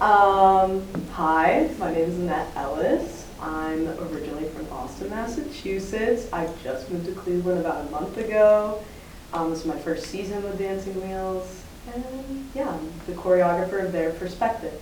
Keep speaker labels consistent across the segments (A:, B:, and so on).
A: Hi, my name is Annette Ellis. I'm originally from Boston, Massachusetts. I just moved to Cleveland about a month ago. This is my first season with Dancing Wheels, and yeah, I'm the choreographer of their perspective.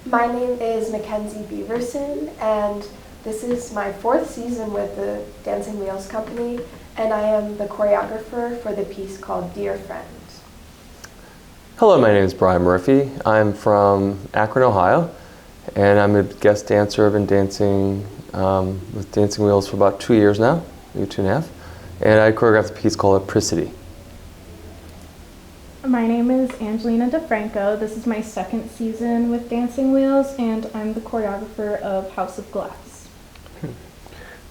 B: My name is Mackenzie Beaverson, and this is my 4th season with the Dancing Wheels company, and I am the choreographer for the piece called Dear Friend.
C: Hello, my name is Brian Murphy. I'm from Akron, Ohio, and I'm a guest dancer. I've been dancing with Dancing Wheels for about 2 years now, maybe 2.5, and I choreographed a piece called Apricity.
D: My name is Angelina DeFranco. This is my 2nd season with Dancing Wheels, and I'm the choreographer of House of Glass.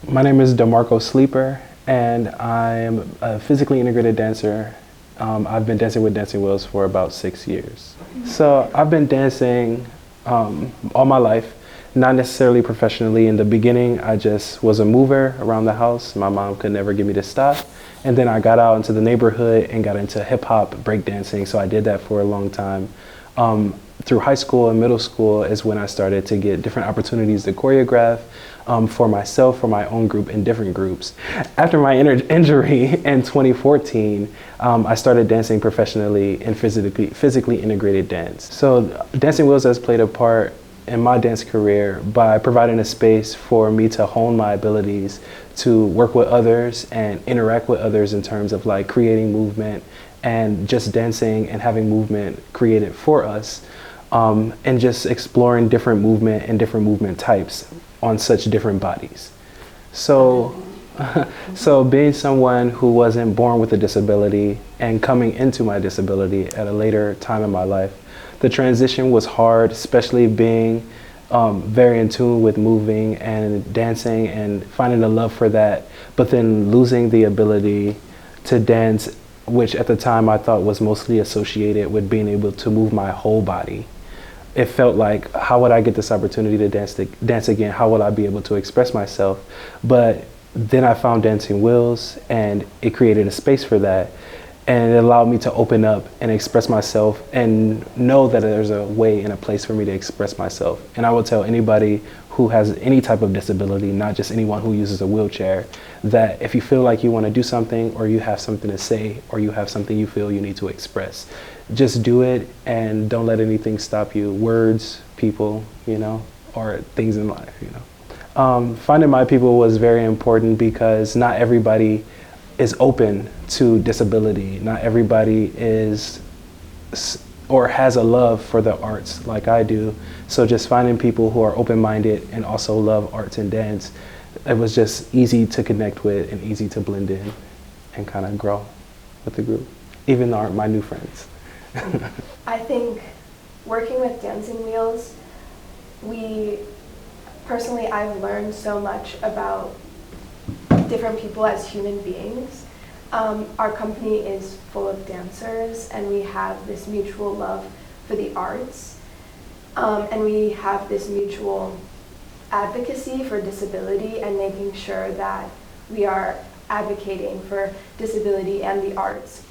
E: My name is DeMarco Sleeper, and I'm a physically integrated dancer. I've been dancing with Dancing Wheels for about 6 years. So I've been dancing all my life, not necessarily professionally. In the beginning, I just was a mover around the house. My mom could never get me to stop. And then I got out into the neighborhood and got into hip hop, breakdancing. So I did that for a long time. Through high school and middle school is when I started to get different opportunities to choreograph for myself, for my own group, in different groups. After my injury in 2014, I started dancing professionally in physically integrated dance. So Dancing Wheels has played a part in my dance career by providing a space for me to hone my abilities to work with others and interact with others in terms of like creating movement and just dancing and having movement created for us, and just exploring different movement and different movement types on such different bodies. So, so being someone who wasn't born with a disability and coming into my disability at a later time in my life, the transition was hard, especially being very in tune with moving and dancing and finding a love for that, but then losing the ability to dance, which at the time I thought was mostly associated with being able to move my whole body. It felt like, how would I get this opportunity to dance again? How would I be able to express myself? But then I found Dancing Wheels, and it created a space for that. And it allowed me to open up and express myself and know that there's a way and a place for me to express myself. And I will tell anybody who has any type of disability, not just anyone who uses a wheelchair, that if you feel like you want to do something, or you have something to say, or you have something you feel you need to express, just do it and don't let anything stop you. Words, people, you know, or things in life, you know. Finding my people was very important because not everybody is open to disability. Not everybody is or has a love for the arts like I do. So just finding people who are open-minded and also love arts and dance, it was just easy to connect with and easy to blend in and kind of grow with the group, even though my new friends.
B: I think working with Dancing Wheels, I've learned so much about different people as human beings. Our company is full of dancers, and we have this mutual love for the arts, and we have this mutual advocacy for disability and making sure that we are advocating for disability and the arts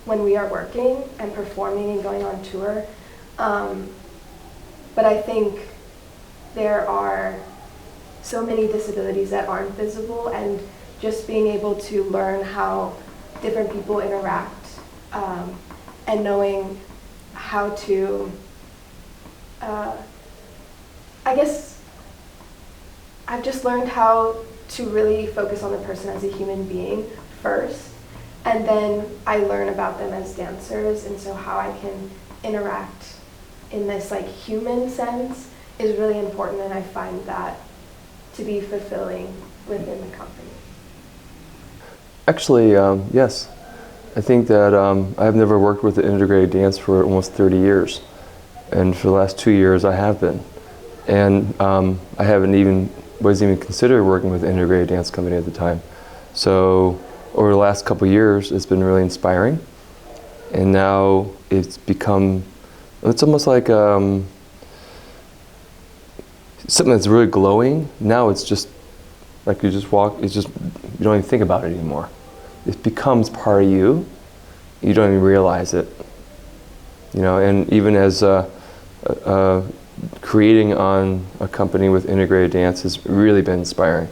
B: when we are working and performing and going on tour. But I think there are so many disabilities that aren't visible, and just being able to learn how different people interact and knowing how to, I guess I've just learned how to really focus on the person as a human being first, and then I learn about them as dancers, and so how I can interact in this like human sense is really important, and I find that to be fulfilling within the company.
C: Actually, yes. I think that I've never worked with integrated dance for almost 30 years. And for the last 2 years, I have been. And I wasn't even considered working with an integrated dance company at the time. So over the last couple of years, it's been really inspiring. And now it's almost like something that's really glowing. Now it's just like you don't even think about it anymore. It becomes part of you. You don't even realize it. you know, and even as creating on a company with integrated dance has really been inspiring.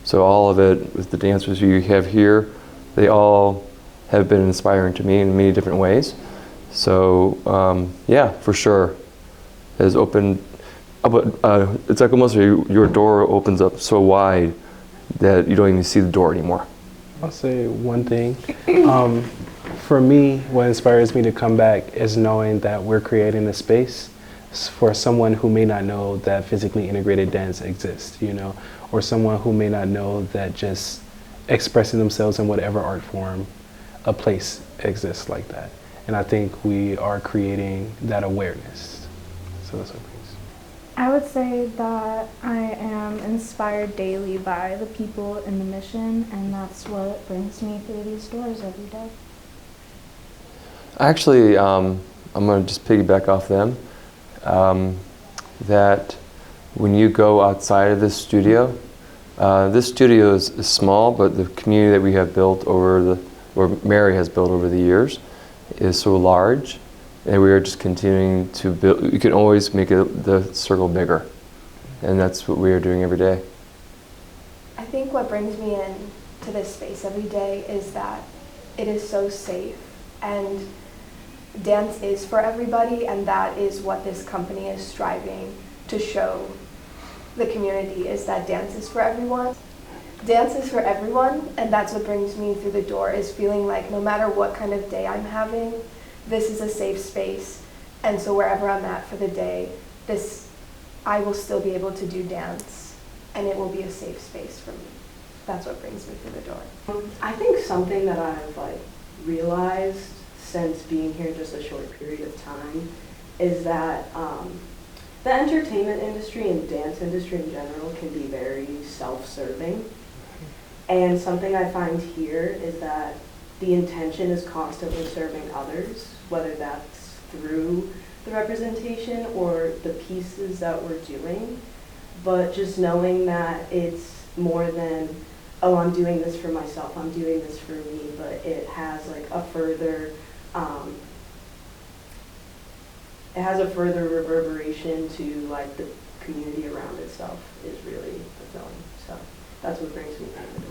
C: So all of it with the dancers you have here, they all have been inspiring to me in many different ways. So yeah, for sure, has opened up. It's like almost your door opens up so wide that you don't even see the door anymore.
E: I'll say one thing. For me, what inspires me to come back is knowing that we're creating a space for someone who may not know that physically integrated dance exists, you know, or someone who may not know that just expressing themselves in whatever art form, a place exists like that. And I think we are creating that awareness. So that's what it means.
D: I would say that I am inspired daily by the people in the mission, and that's what brings me through these doors every day.
C: Actually, I'm going to just piggyback off them. That when you go outside of this studio is small, but the community that we have built or Mary has built over the years is so large, and we are just continuing to build. You can always make the circle bigger, and that's what we are doing every day.
B: I think what brings me in to this space every day is that it is so safe, and dance is for everybody, and that is what this company is striving to show the community, is that dance is for everyone. Dance is for everyone, and that's what brings me through the door, is feeling like no matter what kind of day I'm having, this is a safe space, and so wherever I'm at for the day, I will still be able to do dance, and it will be a safe space for me. That's what brings me through the door.
A: I think something that I've realized since being here just a short period of time is that the entertainment industry and dance industry in general can be very self-serving. And something I find here is that the intention is constantly serving others, whether that's through the representation or the pieces that we're doing. But just knowing that it's more than, oh, I'm doing this for myself, I'm doing this for me, but it has a further reverberation to the community around itself is really fulfilling. So that's what brings me through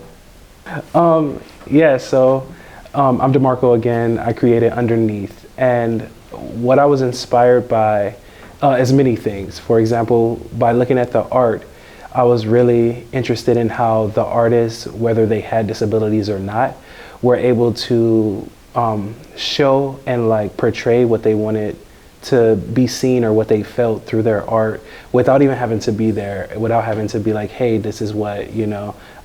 A: the door.
E: Yeah, so I'm DeMarco again. I created Underneath, and what I was inspired by is many things. For example, by looking at the art, I was really interested in how the artists, whether they had disabilities or not, were able to show and portray what they wanted to be seen or what they felt through their art without even having to be there, without having to be like, hey, this is what,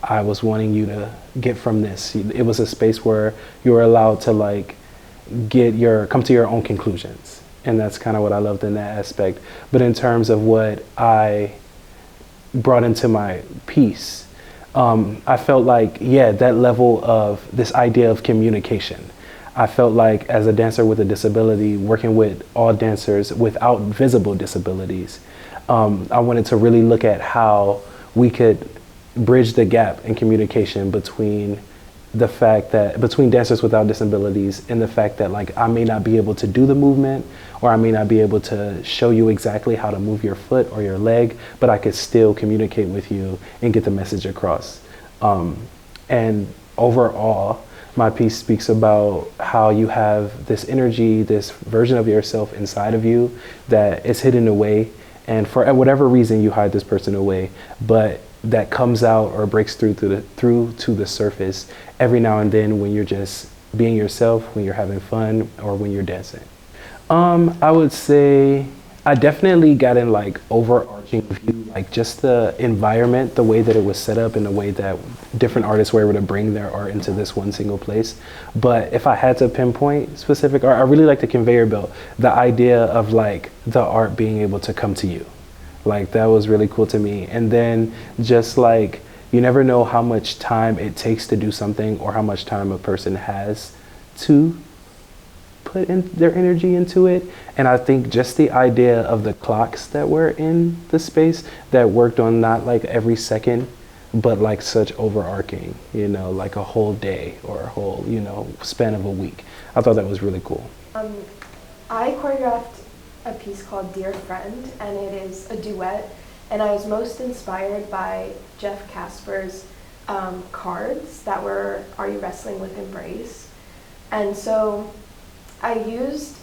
E: I was wanting you to get from this. It was a space where you were allowed to come to your own conclusions. And that's kind of what I loved in that aspect. But in terms of what I brought into my piece, I felt that level of this idea of communication. I felt like as a dancer with a disability, working with all dancers without visible disabilities, I wanted to really look at how we could bridge the gap in communication between between dancers without disabilities and the fact that I may not be able to do the movement, or I may not be able to show you exactly how to move your foot or your leg, but I could still communicate with you and get the message across. And overall, my piece speaks about how you have this energy, this version of yourself inside of you that is hidden away, and for whatever reason you hide this person away, but that comes out or breaks through to the surface every now and then when you're just being yourself, when you're having fun, or when you're dancing. I would say I definitely got in overarching view, just the environment, the way that it was set up, and the way that different artists were able to bring their art into this one single place. But if I had to pinpoint specific art, I really like the conveyor belt, the idea of the art being able to come to you. That was really cool to me. And then just you never know how much time it takes to do something, or how much time a person has to put in their energy into it. And I think just the idea of the clocks that were in the space that worked on not every second, but such overarching, a whole day or a whole, span of a week. I thought that was really cool.
B: I choreographed a piece called Dear Friend, and it is a duet, and I was most inspired by Jeff Casper's cards that were Are You Wrestling with Embrace? And so I used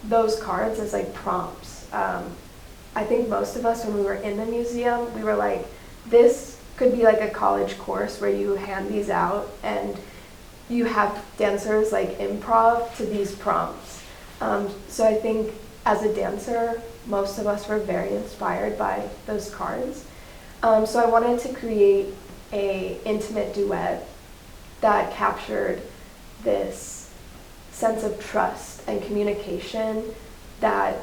B: those cards as like prompts. I think most of us, when we were in the museum, we were like, this could be like a college course where you hand these out and you have dancers like improv to these prompts. So I think as a dancer, most of us were very inspired by those cards. So I wanted to create a intimate duet that captured this sense of trust and communication that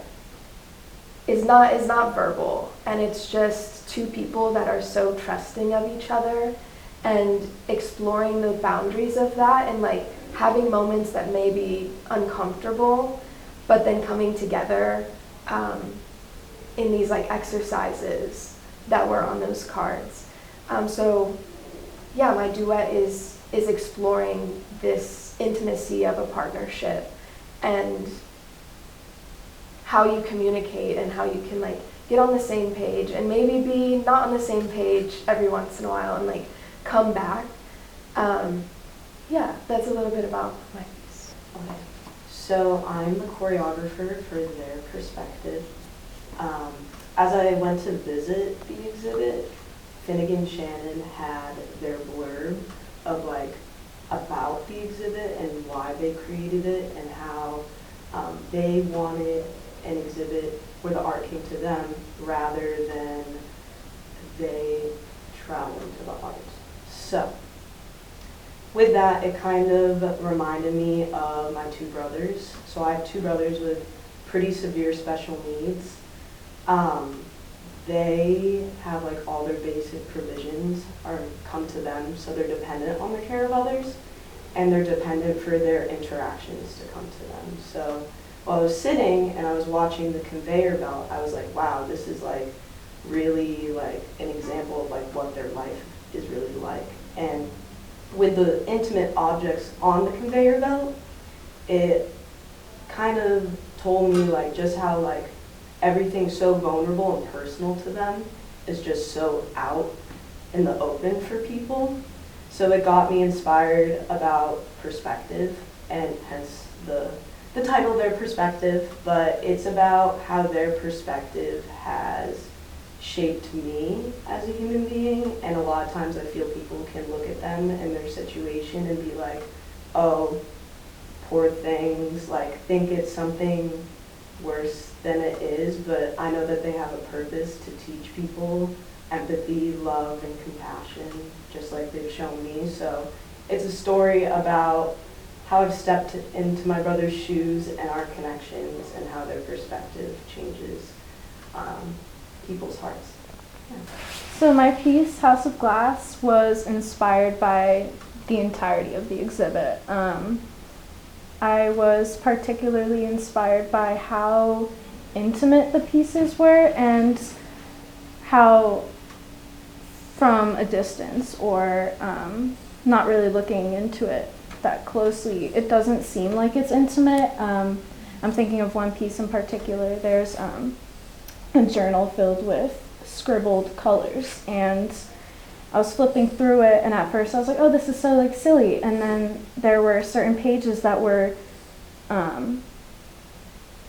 B: is not verbal, and it's just two people that are so trusting of each other and exploring the boundaries of that, and like having moments that may be uncomfortable, but then coming together in these like exercises that were on those cards. So yeah, my duet is exploring this intimacy of a partnership and how you communicate and how you can like get on the same page and maybe be not on the same page every once in a while and like come back. Yeah, that's a little bit about my piece.
A: Okay. So I'm the choreographer for their perspective. As I went to visit the exhibit, Finnegan Shannon had their blurb of like about the exhibit and why they created it and how they wanted an exhibit where the art came to them rather than they traveled to the art. So with that, it kind of reminded me of my two brothers. So I have two brothers with pretty severe special needs. They have like all their basic provisions are come to them, so they're dependent on the care of others, and they're dependent for their interactions to come to them. So while I was sitting and I was watching the conveyor belt, I was like, wow, this is like really like an example of like what their life is really like. And with the intimate objects on the conveyor belt, it kind of told me like just how like everything's so vulnerable and personal to them is just so out in the open for people. So it got me inspired about perspective, and hence the title, Their Perspective, but it's about how their perspective has shaped me as a human being, and a lot of times I feel people can look at them and their situation and be like, oh, poor things, like think it's something worse than it is, but I know that they have a purpose to teach people empathy, love, and compassion, just like they've shown me. So it's a story about how I've stepped into my brother's shoes and our connections and how their perspective changes people's hearts. Yeah.
D: So my piece, House of Glass, was inspired by the entirety of the exhibit. I was particularly inspired by how intimate the pieces were and how from a distance or not really looking into it that closely, it doesn't seem like it's intimate. I'm thinking of one piece in particular. There's a journal filled with scribbled colors, and I was flipping through it, and at first I was like, oh, this is so like silly, and then there were certain pages that were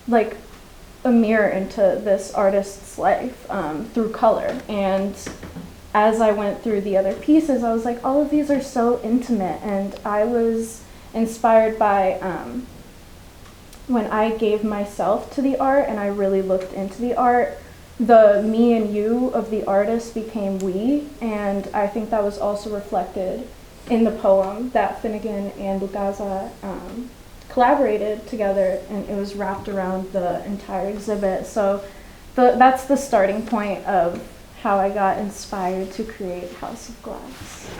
D: like a mirror into this artist's life through color. And as I went through the other pieces, I was like, all of these are so intimate, and I was inspired by when I gave myself to the art and I really looked into the art, the me and you of the artist became we, and I think that was also reflected in the poem that Finnegan and Lugaza collaborated together, and it was wrapped around the entire exhibit. So that's the starting point of how I got inspired to create House of Glass.